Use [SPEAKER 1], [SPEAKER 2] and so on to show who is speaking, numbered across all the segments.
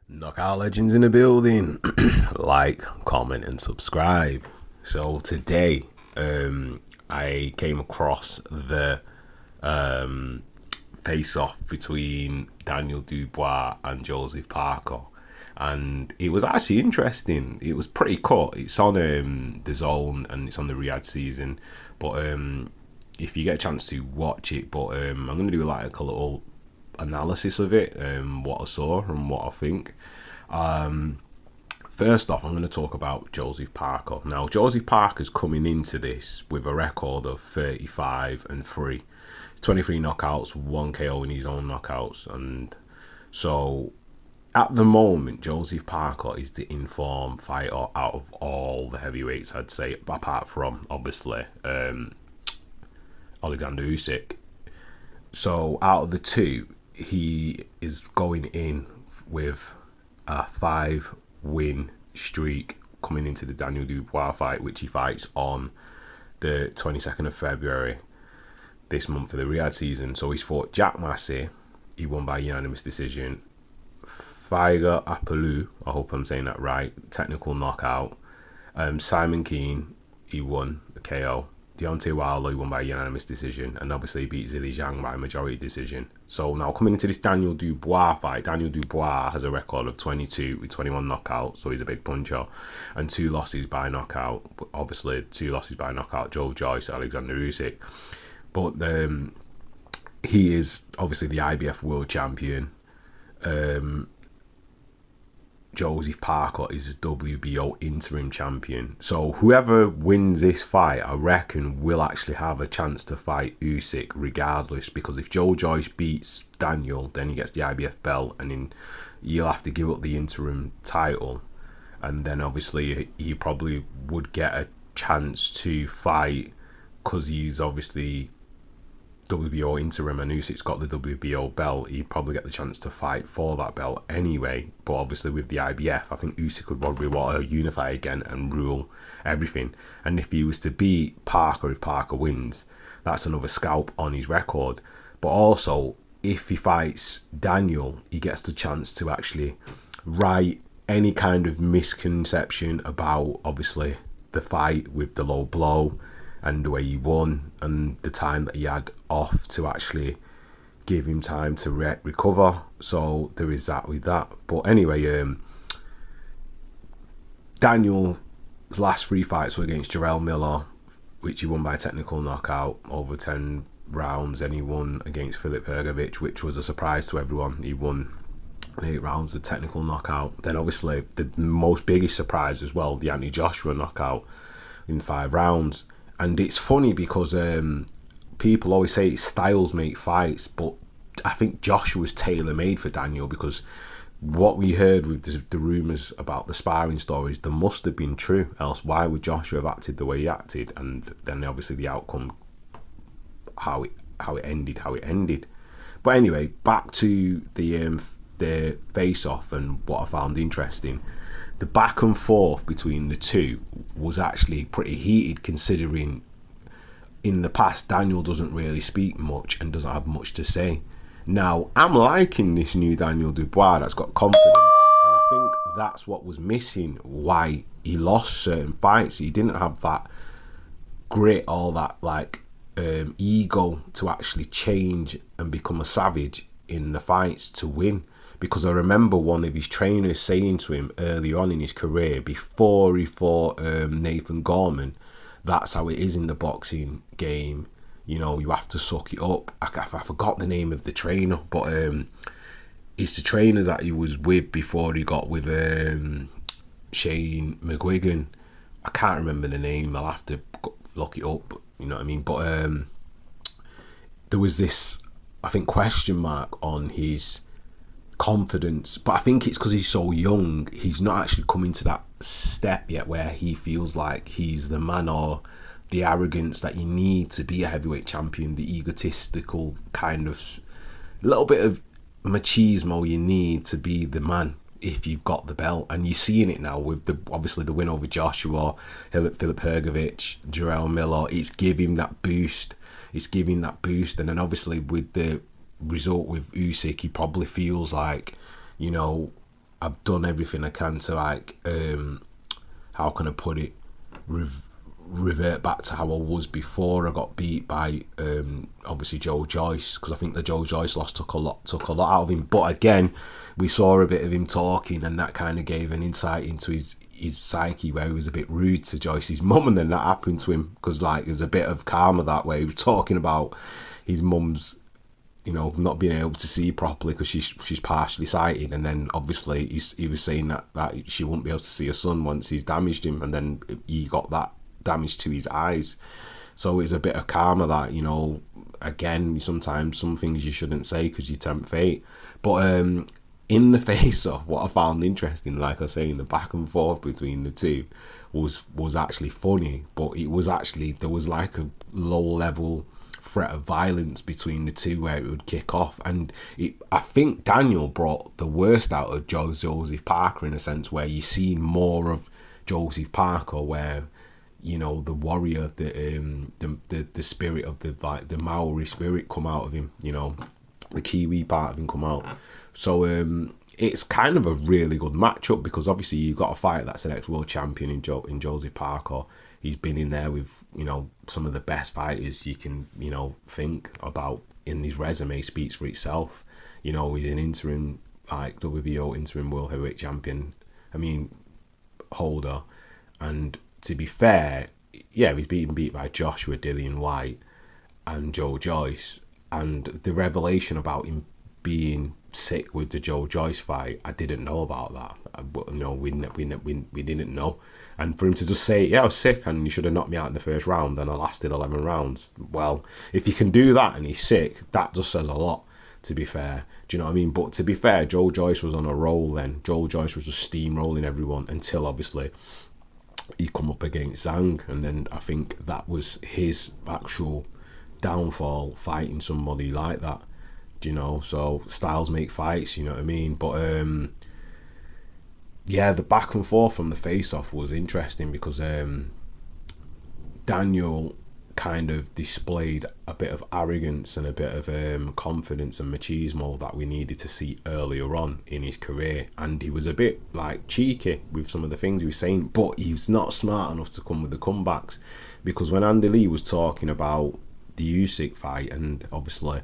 [SPEAKER 1] Knockout legends in the building. Like, comment, and subscribe. So today, I came across the face-off between Daniel Dubois and Joseph Parker, and it was actually interesting. It was pretty cut. It's on the Zone and it's on the RIYAD season, but if you get a chance to watch it, but I'm gonna do like a little analysis of it, what I saw and what I think. First off, I'm going to talk about Joseph Parker. Now, Joseph Parker's coming into this with a record of 35-3. 23 knockouts, 1 KO in his own knockouts. And so, at the moment, Joseph Parker is the in-form fighter out of all the heavyweights, I'd say, apart from, obviously, Alexander Usyk. So, out of the two, he is going in with a 5-win streak coming into the Daniel Dubois fight, which he fights on the 22nd of February this month for the RIYAD season. So he's fought Jack Massey, he won by unanimous decision. Faiga Apelu, I hope I'm saying that right, technical knockout. Simon Keane, he won the KO. Deontay Wilder, he won by unanimous decision, and obviously he beat Zhilei Zhang by majority decision. So now coming into this Daniel Dubois fight, Daniel Dubois has a record of 22 with 21 knockouts, so he's a big puncher, and 2 losses by knockout. Obviously 2 losses by knockout, Joe Joyce, Alexander Usyk. But he is obviously the IBF world champion. Joseph Parker is a WBO interim champion. So whoever wins this fight, I reckon, will actually have a chance to fight Usyk regardless, because if Joe Joyce beats Daniel, then he gets the IBF belt, and then you'll have to give up the interim title. And then obviously he probably would get a chance to fight, because he's obviously WBO interim and Usyk's got the WBO belt. He'd probably get the chance to fight for that belt anyway. But obviously with the IBF, I think Usyk would probably want to unify again and rule everything. And if he was to beat Parker, if Parker wins, that's another scalp on his record. But also, if he fights Daniel, he gets the chance to actually right any kind of misconception about obviously the fight with the low blow and the way he won and the time that he had off to actually give him time to recover. So there is that with that. But anyway, Daniel's last 3 fights were against Jarrell Miller, which he won by technical knockout over 10 rounds. And he won against Filip Hrgović, which was a surprise to everyone. He won 8 rounds of technical knockout. Then obviously the most biggest surprise as well, the Anthony Joshua knockout in 5 rounds. And it's funny because people always say styles make fights, but I think Joshua's tailor-made for Daniel, because what we heard with the rumours about the sparring stories, there must have been true, else why would Joshua have acted the way he acted? And then obviously the outcome, how it ended. But anyway, back to the face-off and what I found interesting. The back and forth between the two was actually pretty heated, considering in the past Daniel doesn't really speak much and doesn't have much to say. Now, I'm liking this new Daniel Dubois that's got confidence, and I think that's what was missing, why he lost certain fights. He didn't have that grit or that ego to actually change and become a savage in the fights to win. Because I remember one of his trainers saying to him early on in his career, before he fought Nathan Gorman, that's how it is in the boxing game. You know, you have to suck it up. I forgot the name of the trainer, but it's the trainer that he was with before he got with Shane McGuigan. I can't remember the name. I'll have to look it up. You know what I mean? But there was this, I think, question mark on his confidence, but I think it's because he's so young. He's not actually coming to that step yet where he feels like he's the man, or the arrogance that you need to be a heavyweight champion, the egotistical kind of little bit of machismo you need to be the man if you've got the belt. And you're seeing it now with obviously the win over Joshua, Filip Hrgović, Jarrell Miller. It's giving that boost. And then obviously with the result with Usyk, he probably feels like, you know, I've done everything I can to like how can I put it, revert back to how I was before I got beat by obviously Joe Joyce, because I think the Joe Joyce loss took a lot out of him. But again, we saw a bit of him talking, and that kind of gave an insight into his psyche, where he was a bit rude to Joyce's mum, and then that happened to him because like there's a bit of karma that way. He was talking about his mum's, you know, not being able to see properly because she's partially sighted, and then obviously he was saying that she won't be able to see her son once he's damaged him, and then he got that damage to his eyes. So it's a bit of karma that, you know, again, sometimes some things you shouldn't say because you tempt fate. But in the face-off, what I found interesting, like I say, in the back and forth between the two was actually funny, but it was actually, there was like a low level threat of violence between the two where it would kick off, and I think Daniel brought the worst out of Joseph Parker in a sense, where you see more of Joseph Parker, where, you know, the warrior, the spirit of the Maori spirit come out of him, you know, the Kiwi part of him come out. So it's kind of a really good matchup, because obviously you've got a fighter that's an ex-world champion in Joseph Parker. He's been in there with, you know, some of the best fighters you can, you know, think about, in his resume speaks for itself. You know, he's an interim, like, WBO interim world heavyweight champion, holder. And to be fair, yeah, he's being beat by Joshua, Dillian White and Joe Joyce. And the revelation about him being sick with the Joe Joyce fight, I didn't know about that. But, you know, we didn't know. And for him to just say, yeah, I was sick and you should have knocked me out in the first round and I lasted 11 rounds. Well, if you can do that and he's sick, that just says a lot, to be fair. Do you know what I mean? But to be fair, Joe Joyce was on a roll then. Joe Joyce was just steamrolling everyone until obviously he come up against Zhang, and then I think that was his actual downfall, fighting somebody like that. Do you know? So styles make fights, you know what I mean? But yeah, the back and forth from the face-off was interesting, because Daniel kind of displayed a bit of arrogance and a bit of confidence and machismo that we needed to see earlier on in his career, and he was a bit like cheeky with some of the things he was saying, but he was not smart enough to come with the comebacks, because when Andy Lee was talking about the Usyk fight and obviously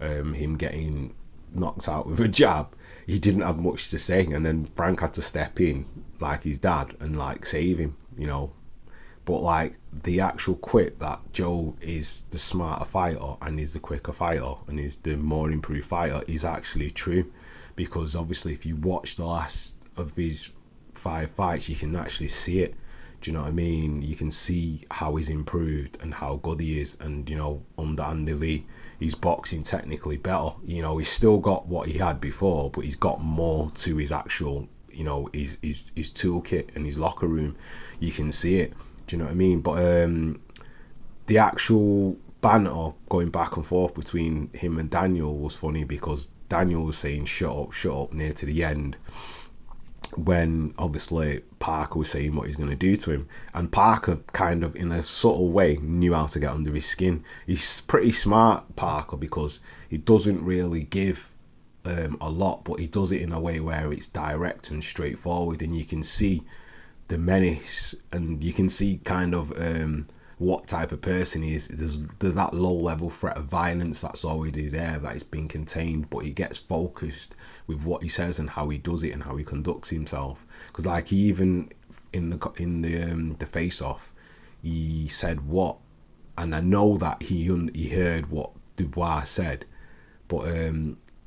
[SPEAKER 1] him getting knocked out with a jab, he didn't have much to say, and then Frank had to step in like his dad and like save him, you know. But like the actual quip that Joe is the smarter fighter and is the quicker fighter and is the more improved fighter is actually true, because obviously if you watch the last of his 5 fights, you can actually see it. Do you know what I mean? You can see how he's improved and how good he is. And, you know, under Andy Lee, he's boxing technically better. You know, he's still got what he had before, but he's got more to his actual, you know, his toolkit and his locker room. You can see it. Do you know what I mean? But the actual banter going back and forth between him and Daniel was funny, because Daniel was saying shut up near to the end, when obviously Parker was saying what he's going to do to him, and Parker kind of in a subtle way knew how to get under his skin. He's pretty smart, Parker, because he doesn't really give a lot, but he does it in a way where it's direct and straightforward, and you can see the menace, and you can see kind of what type of person he is. There's that low level threat of violence that's already there, that is being contained, but he gets focused with what he says and how he does it and how he conducts himself. Because like he even in the face off, he said what, and I know that he heard what Dubois said, but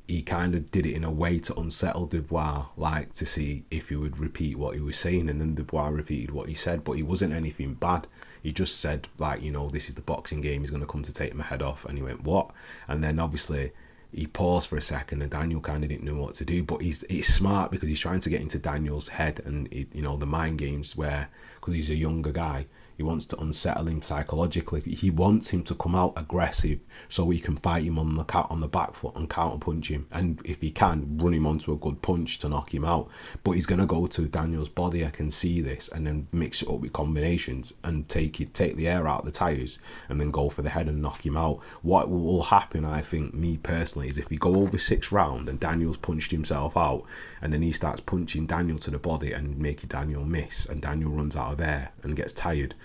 [SPEAKER 1] he kind of did it in a way to unsettle Dubois, like to see if he would repeat what he was saying, and then Dubois repeated what he said, but he wasn't anything bad. He just said, like, you know, this is the boxing game, he's going to come to take my head off, and he went, what? And then obviously he paused for a second, and Daniel kind of didn't know what to do, but he's smart, because he's trying to get into Daniel's head, and you know, the mind games where, because he's a younger guy, He wants to unsettle him psychologically. He wants him to come out aggressive so he can fight him on the back foot and counter punch him. And if he can, run him onto a good punch to knock him out. But he's going to go to Daniel's body. I can see this, and then mix it up with combinations and take the air out of the tires, and then go for the head and knock him out. What will happen, I think, me personally, is if we go over 6 rounds and Daniel's punched himself out, and then he starts punching Daniel to the body and making Daniel miss, and Daniel runs out of air and gets tired,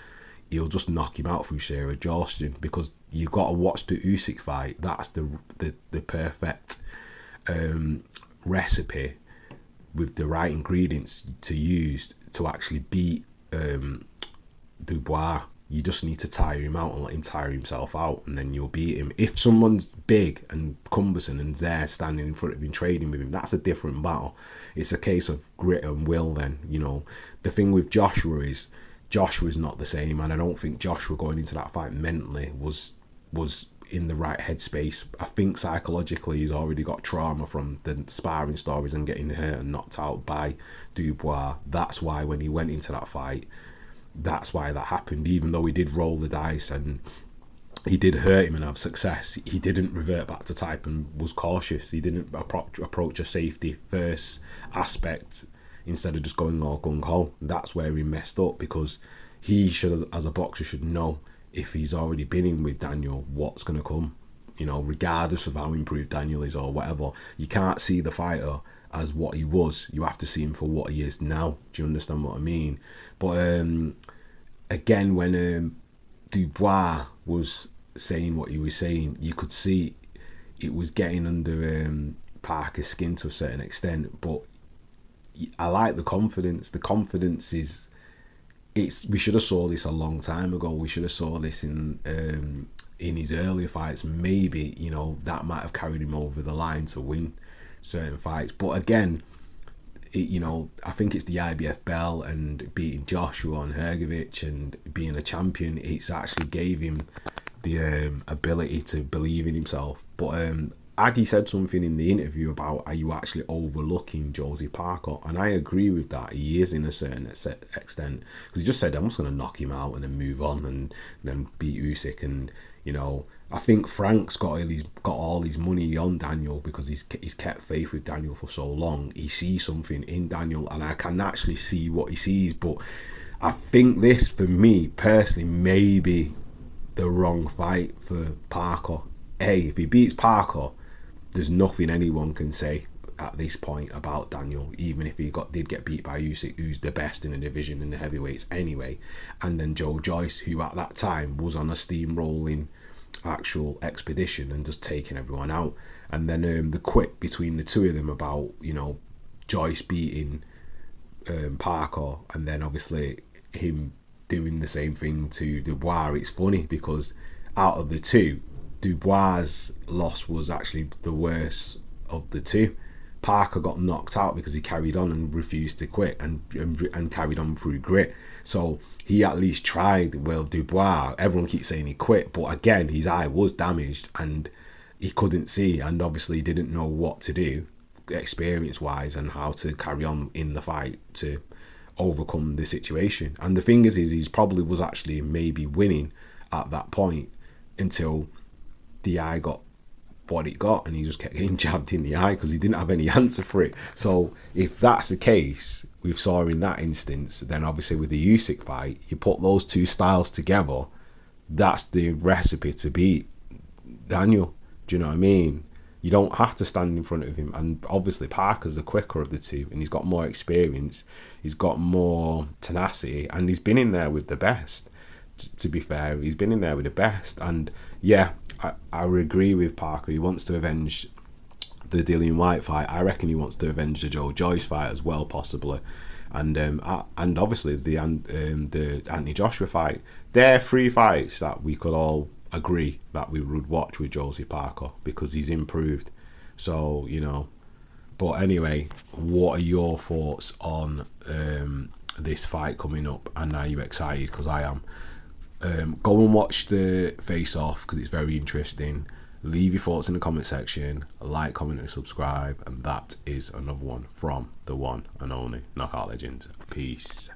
[SPEAKER 1] he'll just knock him out through sheer exhaustion. Because you've got to watch the Usyk fight. That's the perfect recipe with the right ingredients to use to actually beat Dubois. You just need to tire him out and let him tire himself out, and then you'll beat him. If someone's big and cumbersome and there standing in front of him trading with him, that's a different battle. It's a case of grit and will then, you know. The thing with Joshua's not the same, and I don't think Joshua going into that fight mentally was in the right headspace. I think psychologically he's already got trauma from the sparring stories and getting hurt and knocked out by Dubois. That's why when he went into that fight, that's why that happened. Even though he did roll the dice and he did hurt him and have success, he didn't revert back to type and was cautious. He didn't approach a safety first aspect instead of just going all gung-ho. That's where he messed up, because he should, as a boxer, should know if he's already been in with Daniel what's going to come, you know, regardless of how improved Daniel is or whatever. You can't see the fighter as what he was. You have to see him for what he is now. Do you understand what I mean? But again, when Dubois was saying what he was saying, you could see it was getting under Parker's skin to a certain extent. But I like the confidence. The confidence is, we should have saw this a long time ago. We should have saw this in his earlier fights. Maybe, you know, that might have carried him over the line to win certain fights. But again, you know, I think it's the IBF belt and beating Joshua and Hrgovic and being a champion. It's actually gave him the ability to believe in himself. But Addy said something in the interview about, are you actually overlooking Josie Parker? And I agree with that. He is in a certain extent, because he just said, I'm just going to knock him out and then move on and then beat Usyk. And, you know, I think Frank's got all his money on Daniel because he's kept faith with Daniel for so long. He sees something in Daniel, and I can actually see what he sees. But I think this, for me personally, may be the wrong fight for Parker. Hey, if he beats Parker, there's nothing anyone can say at this point about Daniel, even if he did get beat by Usyk, who's the best in the division in the heavyweights anyway. And then Joe Joyce, who at that time was on a steamrolling actual expedition and just taking everyone out. And then the quip between the two of them about, you know, Joyce beating Parker, and then obviously him doing the same thing to Dubois. It's funny because out of the two, Dubois' loss was actually the worst of the two. Parker got knocked out because he carried on and refused to quit and carried on through grit. So he at least tried. Well, Dubois, everyone keeps saying he quit, but again, his eye was damaged and he couldn't see, and obviously didn't know what to do experience-wise and how to carry on in the fight to overcome the situation. And the thing is he's probably was actually maybe winning at that point until the eye got what it got, and he just kept getting jabbed in the eye because he didn't have any answer for it. So if that's the case we saw in that instance, then obviously with the Usyk fight, you put those two styles together, that's the recipe to beat Daniel. Do you know what I mean? You don't have to stand in front of him. And obviously Parker's the quicker of the two, and he's got more experience, he's got more tenacity, and he's been in there with the best. To be fair, he's been in there with the best. And yeah, I agree with Parker. He wants to avenge the Dillian Whyte fight. I reckon he wants to avenge the Joe Joyce fight as well, possibly. And obviously the Anthony Joshua fight. They're 3 fights that we could all agree that we would watch with Josie Parker because he's improved. So, you know. But anyway, what are your thoughts on this fight coming up? And are you excited? Because I am. Go and watch the face-off because it's very interesting. Leave your thoughts in the comment section. Like, comment and subscribe. And that is another one from the one and only Knockout Legends. Peace.